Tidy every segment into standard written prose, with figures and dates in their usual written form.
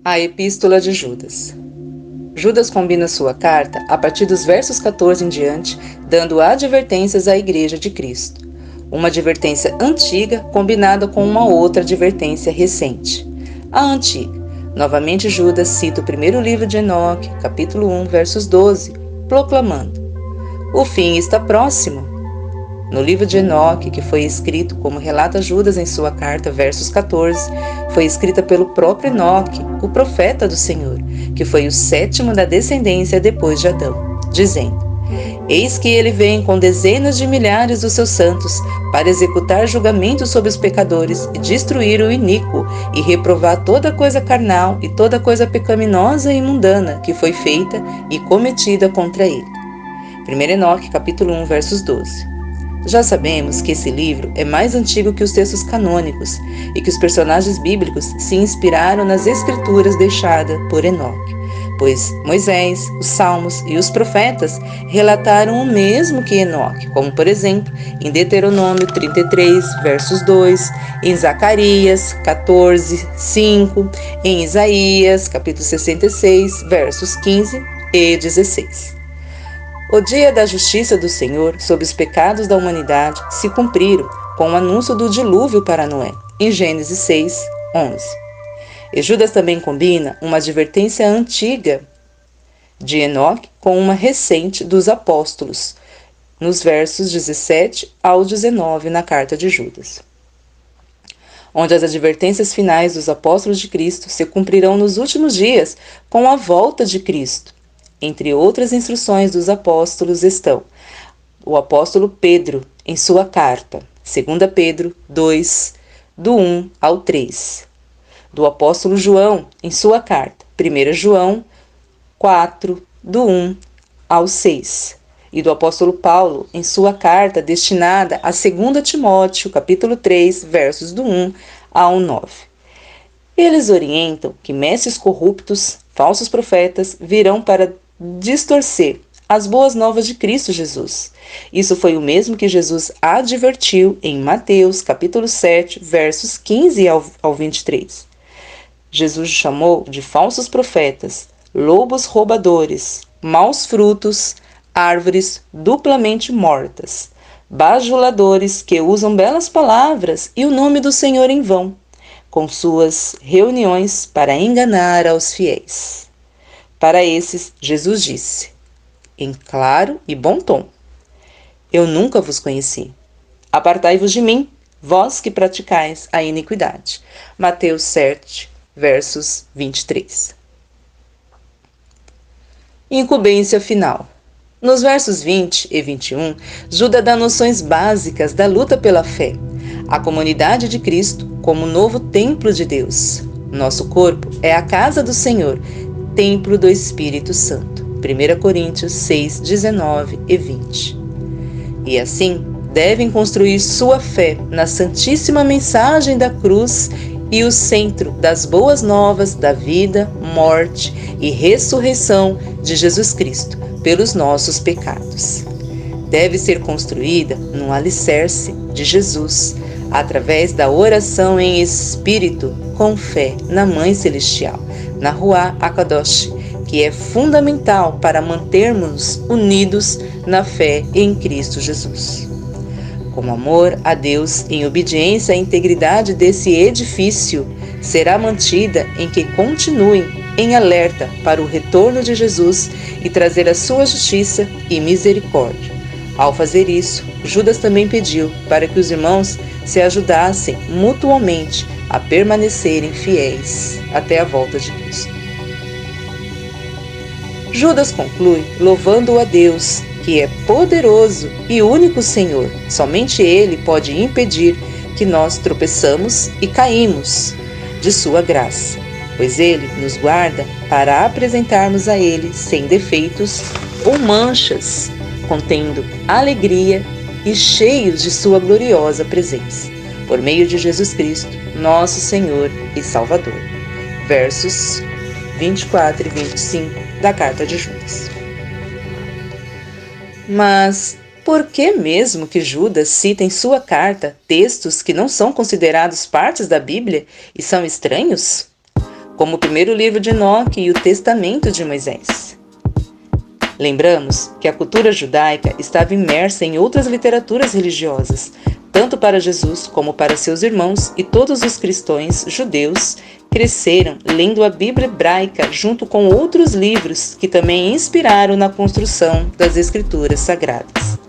A Epístola de Judas. Judas combina sua carta a partir dos versos 14 em diante, dando advertências à Igreja de Cristo. Uma advertência antiga combinada com uma outra advertência recente. A antiga. Novamente Judas cita o primeiro livro de Enoque, capítulo 1, versos 12, proclamando: "O fim está próximo." No livro de Enoque, que foi escrito, como relata Judas em sua carta, versos 14, foi escrita pelo próprio Enoque, o profeta do Senhor, que foi o sétimo da descendência depois de Adão, dizendo: "Eis que ele vem com dezenas de milhares dos seus santos, para executar julgamento sobre os pecadores e destruir o iníquo, e reprovar toda coisa carnal e toda coisa pecaminosa e mundana que foi feita e cometida contra ele." 1 Enoque, capítulo 1, versos 12. Já sabemos que esse livro é mais antigo que os textos canônicos e que os personagens bíblicos se inspiraram nas escrituras deixadas por Enoque, pois Moisés, os Salmos e os profetas relataram o mesmo que Enoque, como por exemplo em Deuteronômio 33, versos 2, em Zacarias 14, 5, em Isaías capítulo 66, versos 15 e 16. O dia da justiça do Senhor sobre os pecados da humanidade se cumpriram com o anúncio do dilúvio para Noé, em Gênesis 6, 11. E Judas também combina uma advertência antiga de Enoque com uma recente dos apóstolos, nos versos 17 ao 19 na carta de Judas, onde as advertências finais dos apóstolos de Cristo se cumprirão nos últimos dias com a volta de Cristo. Entre outras instruções dos apóstolos estão o apóstolo Pedro, em sua carta, 2 Pedro 2, do 1 ao 3. Do apóstolo João, em sua carta, 1 João 4, do 1 ao 6. E do apóstolo Paulo, em sua carta destinada a 2 Timóteo, capítulo 3, versos do 1 ao 9. Eles orientam que mestres corruptos, falsos profetas, virão para distorcer as boas novas de Cristo Jesus. Isso foi o mesmo que Jesus advertiu em Mateus, capítulo 7, versos 15 ao 23. Jesus chamou de falsos profetas, lobos roubadores, maus frutos, árvores duplamente mortas, bajuladores que usam belas palavras e o nome do Senhor em vão, com suas reuniões para enganar aos fiéis. Para esses, Jesus disse, em claro e bom tom: "Eu nunca vos conheci. Apartai-vos de mim, vós que praticais a iniquidade." Mateus 7, versos 23. Incumbência final. Nos versos 20 e 21, Judas dá noções básicas da luta pela fé, a comunidade de Cristo como novo templo de Deus. Nosso corpo é a casa do Senhor, templo do Espírito Santo. 1 Coríntios 6, 19 e 20. E assim, devem construir sua fé na santíssima mensagem da cruz e o centro das boas novas da vida, morte e ressurreição de Jesus Cristo pelos nossos pecados. Deve ser construída num alicerce de Jesus, através da oração em espírito, com fé na Mãe Celestial, na Ruach HaKadosh, que é fundamental para mantermos unidos na fé em Cristo Jesus. Com amor a Deus, em obediência à integridade desse edifício, será mantida em que continuem em alerta para o retorno de Jesus e trazer a sua justiça e misericórdia. Ao fazer isso, Judas também pediu para que os irmãos se ajudassem mutuamente a permanecerem fiéis até a volta de Cristo. Judas conclui louvando a Deus, que é poderoso e único Senhor. Somente Ele pode impedir que nós tropeçamos e caímos de sua graça, pois Ele nos guarda para apresentarmos a Ele sem defeitos ou manchas, contendo alegria e cheios de sua gloriosa presença, por meio de Jesus Cristo, nosso Senhor e Salvador. Versos 24 e 25 da carta de Judas. Mas por que mesmo que Judas cita em sua carta textos que não são considerados partes da Bíblia e são estranhos? como o primeiro livro de Enoque e o Testamento de Moisés. Lembramos que a cultura judaica estava imersa em outras literaturas religiosas, tanto para Jesus como para seus irmãos, e todos os cristãos judeus cresceram lendo a Bíblia hebraica junto com outros livros que também inspiraram na construção das Escrituras Sagradas.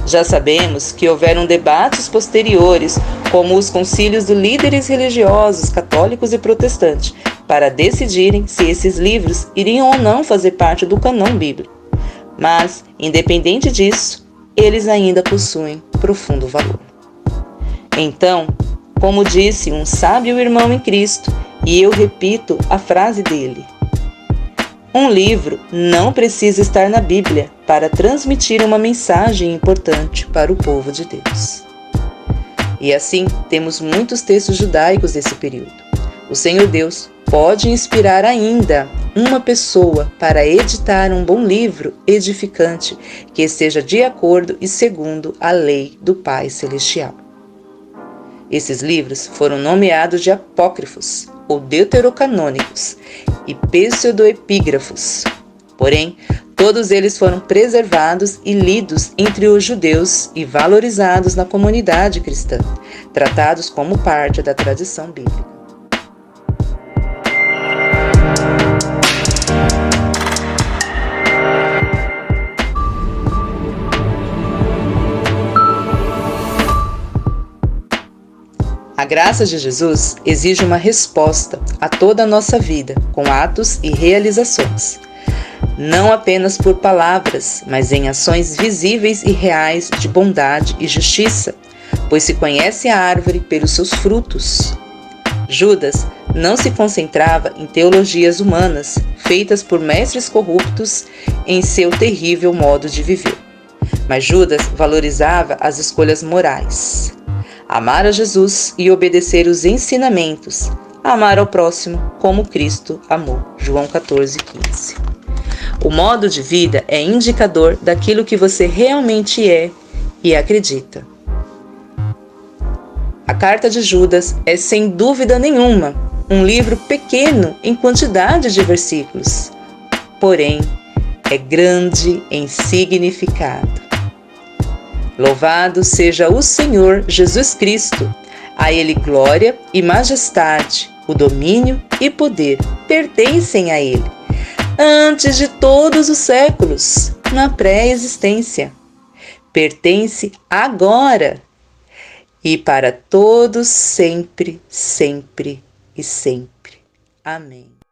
Já sabemos que houveram debates posteriores, como os concílios dos líderes religiosos católicos e protestantes, para decidirem se esses livros iriam ou não fazer parte do cânon bíblico. Mas, independente disso, eles ainda possuem profundo valor. Então, como disse um sábio irmão em Cristo, e eu repito a frase dele: um livro não precisa estar na Bíblia para transmitir uma mensagem importante para o povo de Deus. E assim, temos muitos textos judaicos desse período. O Senhor Deus pode inspirar ainda uma pessoa para editar um bom livro edificante que esteja de acordo e segundo a lei do Pai Celestial. Esses livros foram nomeados de apócrifos ou deuterocanônicos e pseudoepígrafos. Porém, todos eles foram preservados e lidos entre os judeus e valorizados na comunidade cristã, tratados como parte da tradição bíblica. A graça de Jesus exige uma resposta a toda a nossa vida, com atos e realizações. Não apenas por palavras, mas em ações visíveis e reais de bondade e justiça, pois se conhece a árvore pelos seus frutos. Judas não se concentrava em teologias humanas, feitas por mestres corruptos em seu terrível modo de viver. Mas Judas valorizava as escolhas morais. Amar a Jesus e obedecer os ensinamentos. Amar ao próximo como Cristo amou. João 14:15. O modo de vida é indicador daquilo que você realmente é e acredita. A Carta de Judas é, sem dúvida nenhuma, um livro pequeno em quantidade de versículos, porém é grande em significado. Louvado seja o Senhor Jesus Cristo. A Ele glória e majestade, o domínio e poder pertencem a Ele, antes de todos os séculos, na pré-existência. Pertence agora e para todos sempre, sempre e sempre. Amém.